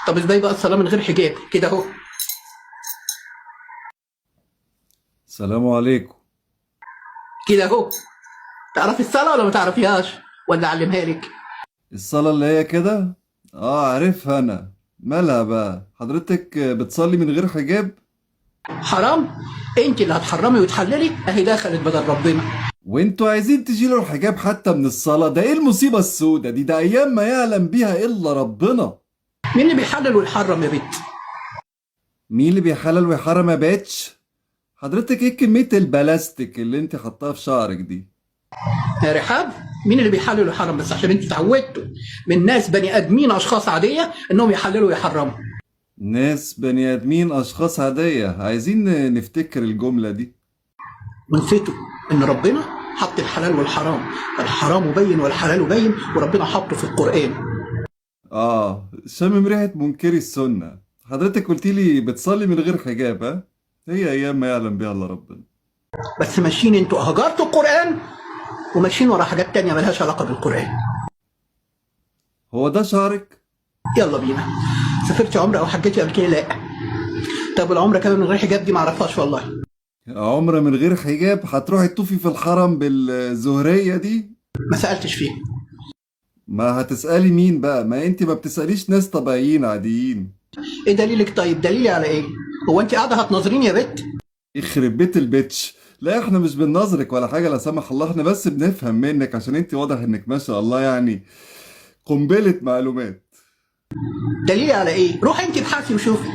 طب ازاي بقى الصلاة من غير حجاب كده اهو؟ السلام عليكم. كده اهو. تعرفي الصلاة ولا ما تعرفيهاش؟ ولا اعلمها لك؟ الصلاة اللي هي كده؟ عارفها انا. مالها بقى حضرتك بتصلي من غير حجاب؟ حرام. انت اللي هتحرمي وتحللي، اهي دخلت بدل ربنا. وانتوا عايزين تشيلوا الحجاب حتى من الصلاة؟ ده ايه المصيبة السودة دي؟ ده ايام ما يعلم بيها الا ربنا. مين اللي بيحلل ويحرم يا بنت؟ مين اللي بيحلل ويحرم يا باتش؟ حضرتك ايه كمية البلاستيك اللي انت حطاها في شعرك دي؟ يا رحاب، مين اللي بيحلل ويحرم؟ بس عشان انتوا اتعودتوا من ناس بني ادمين اشخاص عاديه انهم يحللوا ويحرموا. ناس بني ادمين اشخاص عادية؟ عايزين نفتكر الجملة دي. ونسيتوا ان ربنا حط الحلال والحرام، الحرام بين والحلال بين، وربنا حطه في القران. شامم ريحة منكري السنة. حضرتك قلت لي بتصلي من غير حجاب، ها؟ هي ايام ما يعلم بيها الا ربنا. بس ماشيين انتوا هجرتوا القران وماشيين ورا حاجات تانية ملهاش علاقه بالقران. هو ده شعرك؟ يلا بينا. سافرتي عمره او حجتي قبل كده؟ لا. طب العمره كمان من غير حجاب دي معرفهاش والله. عمرة من غير حجاب؟ هتروحي تطوفي في الحرم بالزهرية دي؟ ما سالتش فيه. ما هتسألي مين بقى؟ ما انت ما بتسأليش ناس طبيعيين عاديين. ايه دليلك؟ طيب دليلي على ايه؟ هو انت قاعده هتناظريني يا بت؟ يخرب بيت البيتش. لا احنا مش بننظرك ولا حاجة لا سمح الله، احنا بس بنفهم منك عشان انت واضح انك ما شاء الله يعني قنبلة معلومات. دليلي على ايه؟ روحي انت ابحثي وشوفي.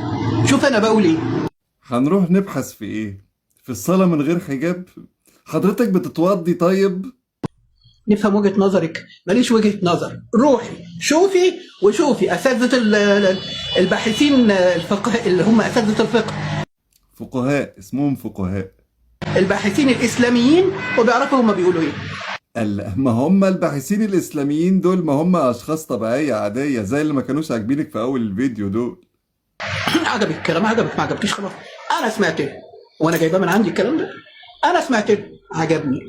شوف انا بقول ايه. هنروح نبحث في ايه؟ في الصلاة من غير حجاب؟ حضرتك بتتوضي طيب؟ نفهم وجهة نظرك، ماليش وجهة نظر. روحي شوفي وشوفي اساتذة الباحثين الفقه اللي هم اساتذة الفقه، فقهاء اسمهم فقهاء. الباحثين الاسلاميين، وبيعرفوا هم بيقولوا ايه. ما هم الباحثين الإسلاميين دول ما هم أشخاص طبيعية عادية زي اللي ما كانوش عاجبينك في أول الفيديو دول. عجبك الكلام؟ عجبك؟ ما عجبكيش خلاص. انا سمعته وانا جايباه من عندي الكلام ده. انا سمعته عجبني.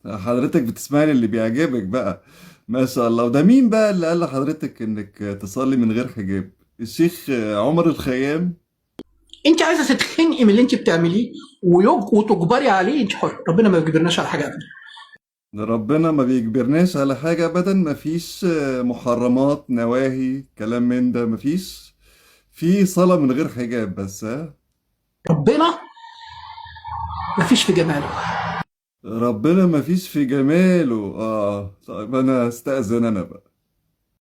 حضرتك بتسمعني اللي بيعجبك بقى. ما شاء الله. وده مين بقى اللي قال لحضرتك إنك تصلي من غير حجاب؟ الشيخ عمر الخيام؟ انت عايزه تتخنقي من اللي انت بتعمليه وتجبري عليه، انت حر. ربنا ما بيجبرناش على حاجه ابدا. ده ربنا ما بيجبرناش على حاجة أبدا. مفيش محرمات نواهي كلام من ده مفيش. في صلاة من غير حجاب بس، ها؟ ربنا ما فيش في جماله. ربنا مفيش في جماله. طيب أنا استأذن أنا بقى.